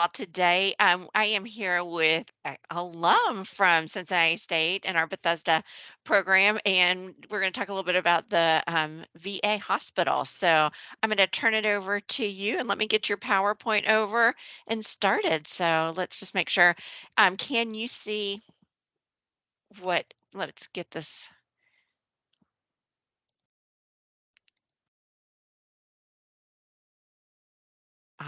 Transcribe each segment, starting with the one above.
Today, I am here with an alum from Cincinnati State in our Bethesda program, and we're going to talk a little bit about the VA hospital. So I'm going to turn it over to you and let me get your PowerPoint over and started. So let's just make sure. Can you see what? Let's get this.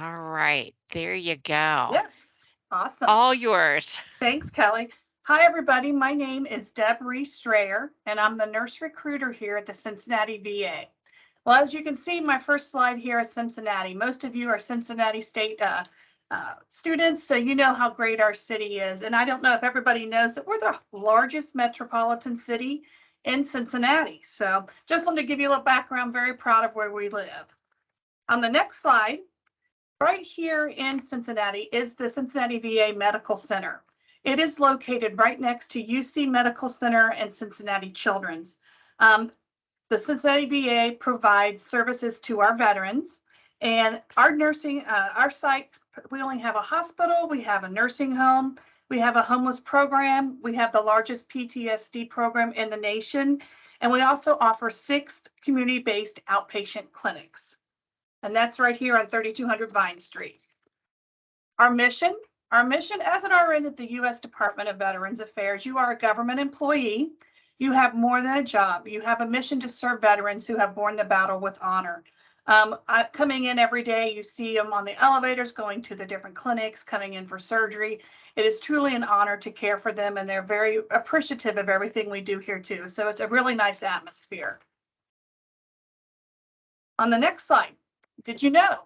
All right, there you go. Yes, awesome. All yours. Thanks, Kelly. Hi, everybody. My name is Deb Reese Strayer, and I'm the nurse recruiter here at the Cincinnati VA. Well, as you can see, my first slide here is Cincinnati. Most of you are Cincinnati State students, so you know how great our city is. And I don't know if everybody knows that we're the largest metropolitan city in Cincinnati. So just wanted to give you a little background, very proud of where we live. On the next slide, right here in Cincinnati is the Cincinnati VA Medical Center. It is located right next to UC Medical Center and Cincinnati Children's. The Cincinnati VA provides services to our veterans, and our site, we only have a hospital, we have a nursing home, we have a homeless program, we have the largest PTSD program in the nation, and we also offer 6 community-based outpatient clinics. And that's right here on 3200 Vine Street. Our mission as an RN at the U.S. Department of Veterans Affairs, you are a government employee. You have more than a job. You have a mission to serve veterans who have borne the battle with honor. Coming in every day, you see them on the elevators, going to the different clinics, coming in for surgery. It is truly an honor to care for them, and they're very appreciative of everything we do here too. So it's a really nice atmosphere. On the next slide, did you know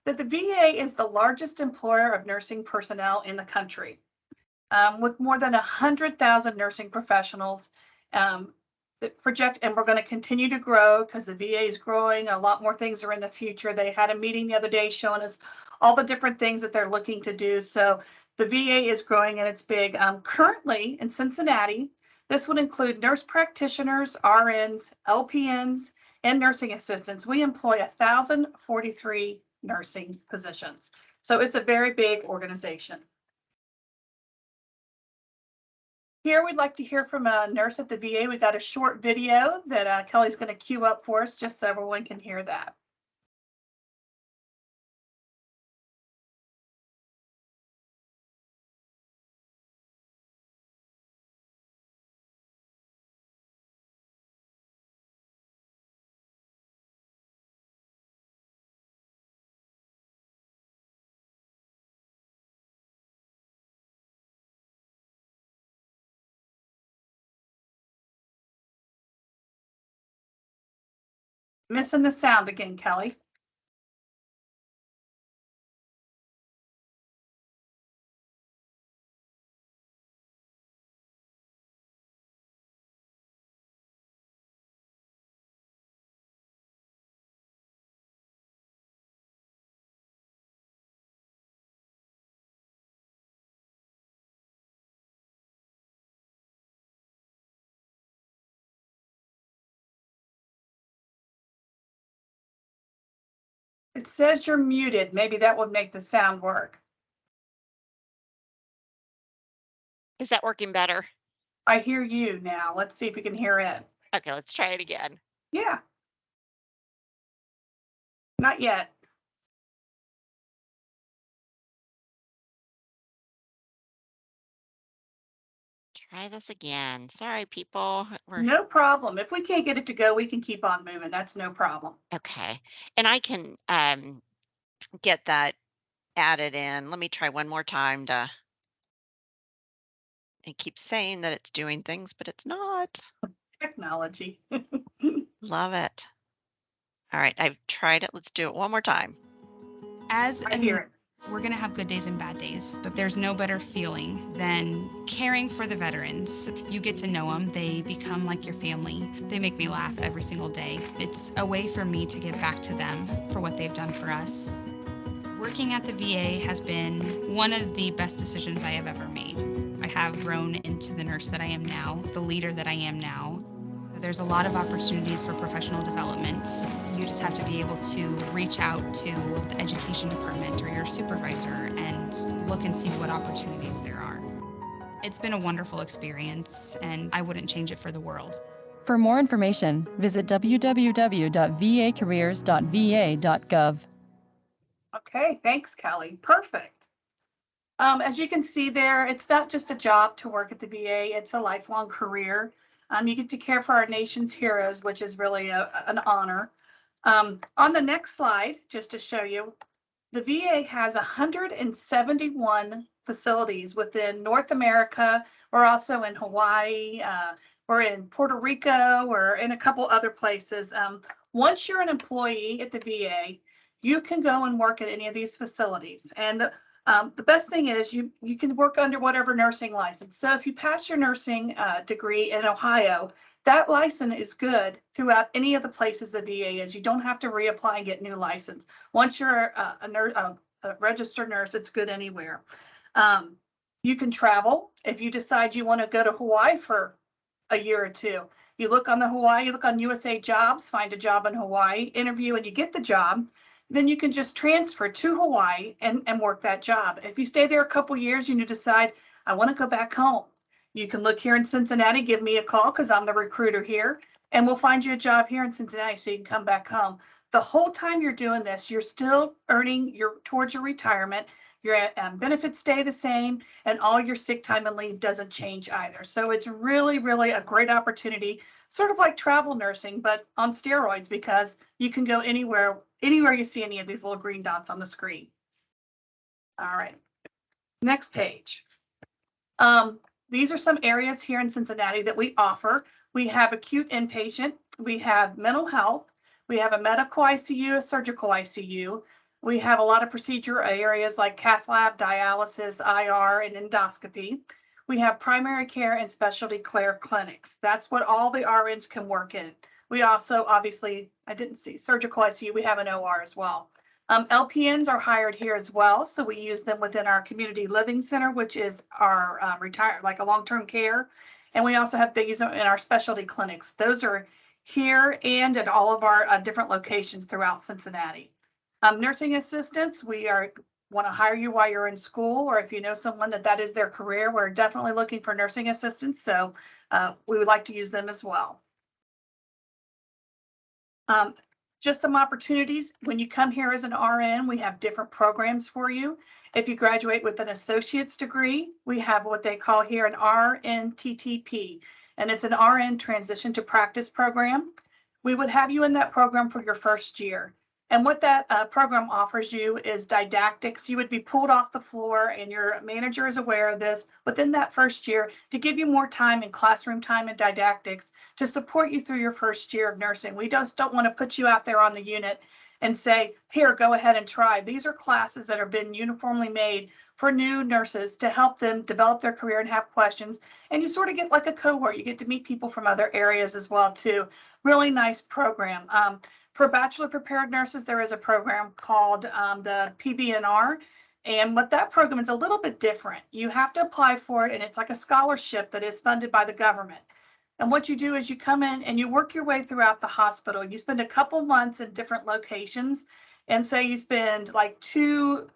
that the VA is the largest employer of nursing personnel in the country, with more than 100,000 nursing professionals that project, and we're going to continue to grow because the VA is growing. A lot more things are in the future. They had a meeting the other day showing us all the different things that they're looking to do. So the VA is growing and it's big. Currently in Cincinnati, this would include nurse practitioners, RNs, LPNs, and nursing assistants. We employ 1,043 nursing positions. So it's a very big organization. Here, we'd like to hear from a nurse at the VA. We got a short video that Kelly's going to queue up for us just so everyone can hear that. Missing the sound again, Kelly. It says you're muted. Maybe that would make the sound work. Is that working better? I hear you now. Let's see if we can hear it. Okay, let's try it again. Yeah. Not yet. Try this again. Sorry, people. No problem. If we can't get it to go, we can keep on moving. That's no problem. Okay. And I can get that added in. Let me try one more time to it keeps saying that it's doing things, but it's not. Technology. Love it. All right, I've tried it. Let's do it one more time. I hear it. We're going to have good days and bad days, but there's no better feeling than caring for the veterans. You get to know them, they become like your family. They make me laugh every single day. It's a way for me to give back to them for what they've done for us. Working at the VA has been one of the best decisions I have ever made. I have grown into the nurse that I am now, the leader that I am now. There's a lot of opportunities for professional development. You just have to be able to reach out to the education department or your supervisor and look and see what opportunities there are. It's been a wonderful experience, and I wouldn't change it for the world. For more information, visit www.vacareers.va.gov. Okay, thanks, Kelly. Perfect. As you can see there, it's not just a job to work at the VA, it's a lifelong career. You get to care for our nation's heroes, which is really an honor. On the next slide, just to show you, the VA has 171 facilities within North America. We're also in Hawaii, we're in Puerto Rico, we're in a couple other places. Once you're an employee at the VA, you can go and work at any of these facilities. And the best thing is you can work under whatever nursing license. So if you pass your nursing degree in Ohio, that license is good throughout any of the places the VA is. You don't have to reapply and get new license. Once you're a registered nurse, it's good anywhere. You can travel. If you decide you want to go to Hawaii for a year or two, you look on you look on USA Jobs, find a job in Hawaii, interview, and you get the job. Then you can just transfer to Hawaii and work that job. If you stay there a couple years and you decide, I want to go back home, you can look here in Cincinnati, give me a call because I'm the recruiter here, and we'll find you a job here in Cincinnati so you can come back home. The whole time you're doing this, you're still earning towards your retirement. Your benefits stay the same, and all your sick time and leave doesn't change either. So it's really, really a great opportunity, sort of like travel nursing, but on steroids, because you can go anywhere you see any of these little green dots on the screen. All right, next page. These are some areas here in Cincinnati that we offer. We have acute inpatient, we have mental health, we have a medical ICU, a surgical ICU. We have a lot of procedure areas like cath lab, dialysis, IR, and endoscopy. We have primary care and specialty care clinics. That's what all the RNs can work in. We also, obviously, I didn't see surgical ICU, we have an OR as well. LPNs are hired here as well, so we use them within our community living center, which is our like a long-term care. And we also have these in our specialty clinics. Those are here and at all of our different locations throughout Cincinnati. Nursing assistants, we want to hire you while you're in school, or if you know someone that is their career, we're definitely looking for nursing assistants. So we would like to use them as well. Just some opportunities. When you come here as an RN, we have different programs for you. If you graduate with an associate's degree, we have what they call here an RNTTP, and it's an RN transition to practice program. We would have you in that program for your first year. And what that program offers you is didactics. You would be pulled off the floor, and your manager is aware of this within that first year to give you more time in classroom time and didactics to support you through your first year of nursing. We just don't want to put you out there on the unit and say, here, go ahead and try. These are classes that have been uniformly made for new nurses to help them develop their career and have questions. And you sort of get like a cohort. You get to meet people from other areas as well, too. Really nice program. For bachelor prepared nurses, there is a program called the PBNR. And what that program is a little bit different. You have to apply for it, and it's like a scholarship that is funded by the government. And what you do is you come in and you work your way throughout the hospital. You spend a couple months in different locations. And say you spend like 2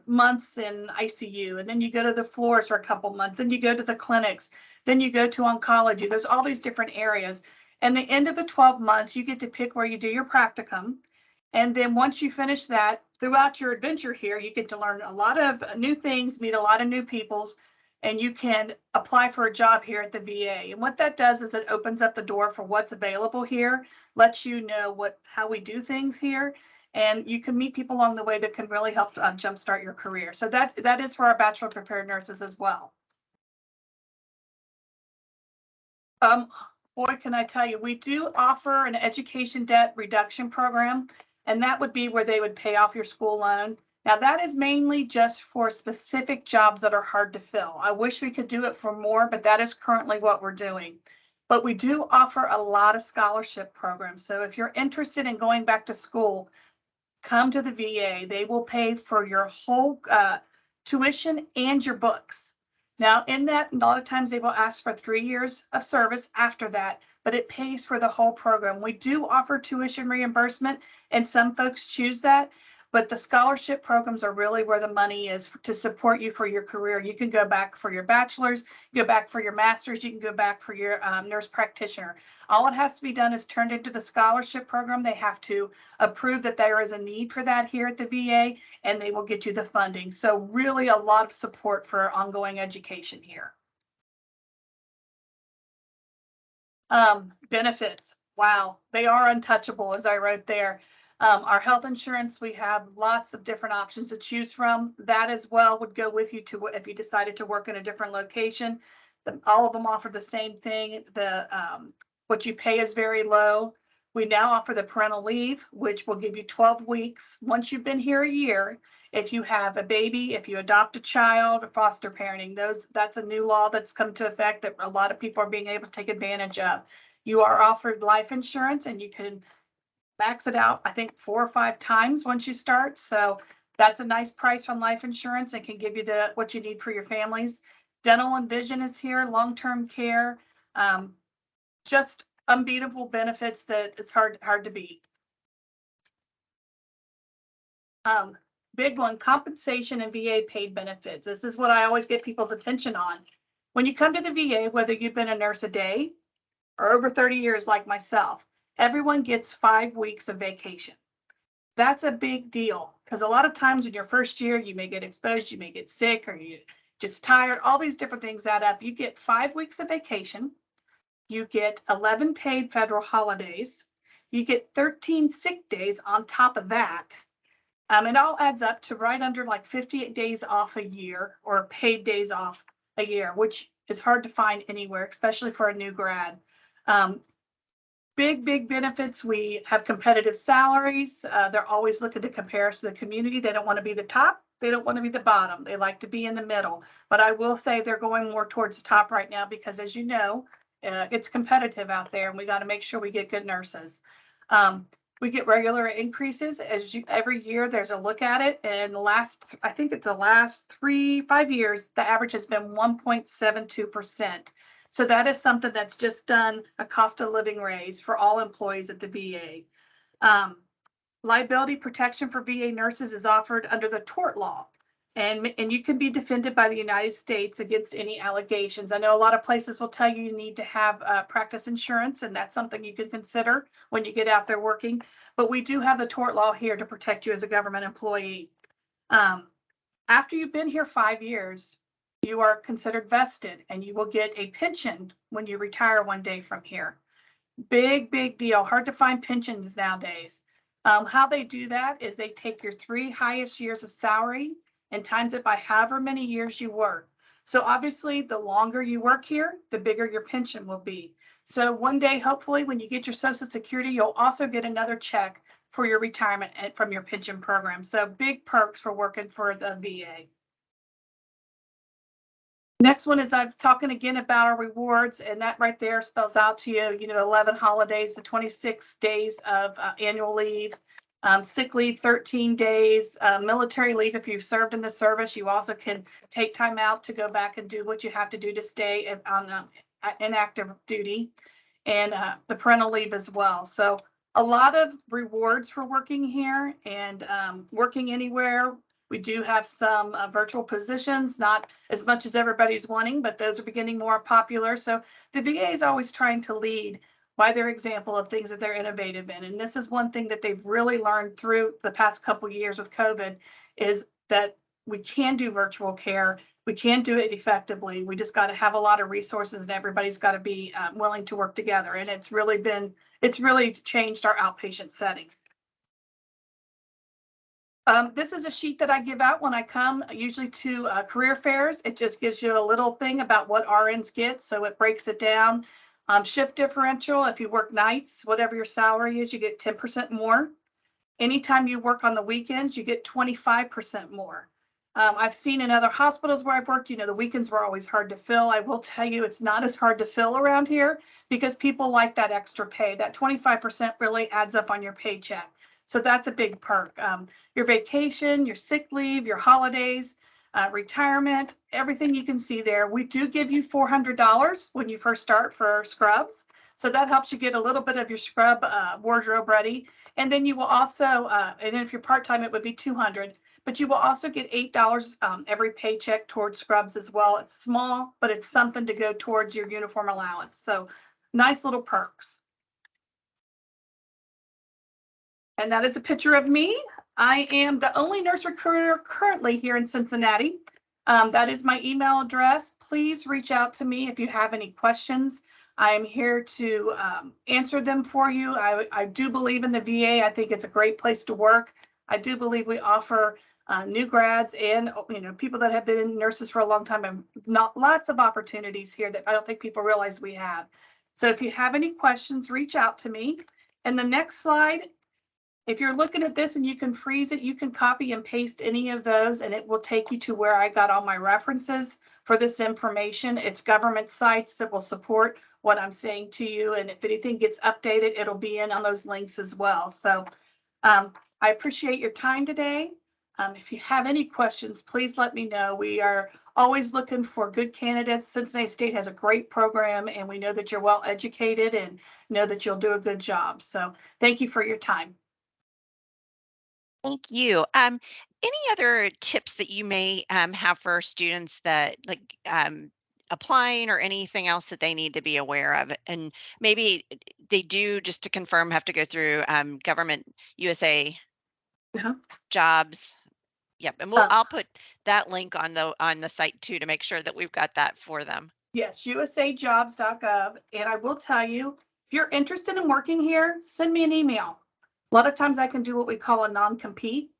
months in ICU, and then you go to the floors for a couple months, then you go to the clinics, then you go to oncology. There's all these different areas. And the end of the 12 months, you get to pick where you do your practicum. And then once you finish that, throughout your adventure here, you get to learn a lot of new things, meet a lot of new peoples, and you can apply for a job here at the VA. And what that does is it opens up the door for what's available here, lets you know how we do things here, and you can meet people along the way that can really help jumpstart your career. So that is for our bachelor prepared nurses as well. Boy, can I tell you, we do offer an education debt reduction program, and that would be where they would pay off your school loan. Now, that is mainly just for specific jobs that are hard to fill. I wish we could do it for more, but that is currently what we're doing. But we do offer a lot of scholarship programs. So if you're interested in going back to school, come to the VA. They will pay for your whole tuition and your books. Now, in that, a lot of times they will ask for 3 years of service after that, but it pays for the whole program. We do offer tuition reimbursement, and some folks choose that. But the scholarship programs are really where the money is to support you for your career. You can go back for your bachelor's, go back for your master's, you can go back for your nurse practitioner. All it has to be done is turned into the scholarship program. They have to approve that there is a need for that here at the VA, and they will get you the funding. So really a lot of support for ongoing education here. Benefits. Wow, they are untouchable, as I wrote there. Our health insurance, we have lots of different options to choose from. That as well would go with you to if you decided to work in a different location. All of them offer the same thing. What you pay is very low. We now offer the parental leave, which will give you 12 weeks. Once you've been here a year, if you have a baby, if you adopt a child, or foster parenting, that's a new law that's come to effect that a lot of people are being able to take advantage of. You are offered life insurance, and you can max it out, I think 4 or 5 times once you start. So that's a nice price on life insurance and can give you what you need for your families. Dental and vision is here, long-term care, just unbeatable benefits that it's hard to beat. Big one, compensation and VA paid benefits. This is what I always get people's attention on. When you come to the VA, whether you've been a nurse a day or over 30 years like myself, everyone gets 5 weeks of vacation. That's a big deal because a lot of times in your first year, you may get exposed, you may get sick, or you just tired. All these different things add up. You get 5 weeks of vacation. You get 11 paid federal holidays. You get 13 sick days on top of that. It all adds up to right under like 58 days off a year, or paid days off a year, which is hard to find anywhere, especially for a new grad. Big benefits. We have competitive salaries. They're always looking to compare us to the community. They don't want to be the top. They don't want to be the bottom. They like to be in the middle. But I will say they're going more towards the top right now because, as you know, it's competitive out there, and we got to make sure we get good nurses. We get regular increases every year. There's a look at it, and I think it's the last 5 years, the average has been 1.72%. So that is something that's just done a cost of living raise for all employees at the VA. Liability protection for VA nurses is offered under the tort law, and you can be defended by the United States against any allegations. I know a lot of places will tell you need to have practice insurance, and that's something you can consider when you get out there working. But we do have the tort law here to protect you as a government employee. After you've been here 5 years, you are considered vested, and you will get a pension when you retire one day from here. Big deal. Hard to find pensions nowadays. How they do that is they take your 3 highest years of salary and times it by however many years you work. So obviously, the longer you work here, the bigger your pension will be. So one day, hopefully, when you get your Social Security, you'll also get another check for your retirement from your pension program. So big perks for working for the VA. Next one is I'm talking again about our rewards, and that right there spells out to you, 11 holidays, the 26 days of annual leave, sick leave, 13 days, military leave. If you've served in the service, you also can take time out to go back and do what you have to do to stay on inactive duty, and the parental leave as well. So a lot of rewards for working here and working anywhere. We do have some virtual positions, not as much as everybody's wanting, but those are becoming more popular. So the VA is always trying to lead by their example of things that they're innovative in. And this is one thing that they've really learned through the past couple of years with COVID, is that we can do virtual care. We can do it effectively. We just got to have a lot of resources, and everybody's got to be willing to work together. And it's really changed our outpatient setting. This is a sheet that I give out when I come, usually to career fairs. It just gives you a little thing about what RNs get. So it breaks it down. Shift differential, if you work nights, whatever your salary is, you get 10% more. Anytime you work on the weekends, you get 25% more. I've seen in other hospitals where I've worked, the weekends were always hard to fill. I will tell you, it's not as hard to fill around here because people like that extra pay. That 25% really adds up on your paycheck. So that's a big perk. Your vacation, your sick leave, your holidays, retirement, everything you can see there. We do give you $400 when you first start for scrubs. So that helps you get a little bit of your scrub wardrobe ready. And then you will also, and if you're part-time, it would be 200, but you will also get $8 every paycheck towards scrubs as well. It's small, but it's something to go towards your uniform allowance. So nice little perks. And that is a picture of me. I am the only nurse recruiter currently here in Cincinnati. That is my email address. Please reach out to me if you have any questions. I'm here to answer them for you. I do believe in the VA. I think it's a great place to work. I do believe we offer new grads and people that have been nurses for a long time and not lots of opportunities here that I don't think people realize we have. So if you have any questions, reach out to me. And the next slide, if you're looking at this and you can freeze it, you can copy and paste any of those and it will take you to where I got all my references for this information. It's government sites that will support what I'm saying to you. And if anything gets updated, it'll be in on those links as well. So I appreciate your time today. If you have any questions, please let me know. We are always looking for good candidates. Cincinnati State has a great program and we know that you're well educated and know that you'll do a good job. So thank you for your time. Thank you. Any other tips that you may have for students that applying or anything else that they need to be aware of? And maybe they do, just to confirm, have to go through Government USA Uh-huh. jobs. Yep, and Uh, I'll put that link on the site too to make sure that we've got that for them. Yes, usajobs.gov. And I will tell you, if you're interested in working here, send me an email. A lot of times I can do what we call a non-compete,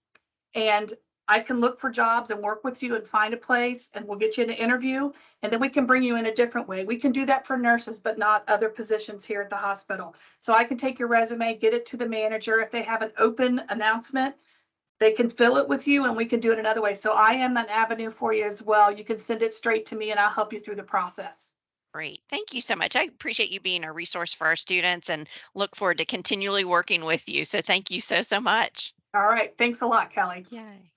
and I can look for jobs and work with you and find a place, and we'll get you an interview, and then we can bring you in a different way. We can do that for nurses, but not other positions here at the hospital. So I can take your resume, get it to the manager. If they have an open announcement, they can fill it with you and we can do it another way. So I am an avenue for you as well. You can send it straight to me and I'll help you through the process. Great. Thank you so much. I appreciate you being a resource for our students and look forward to continually working with you. So thank you so much. All right. Thanks a lot, Kelly. Yay.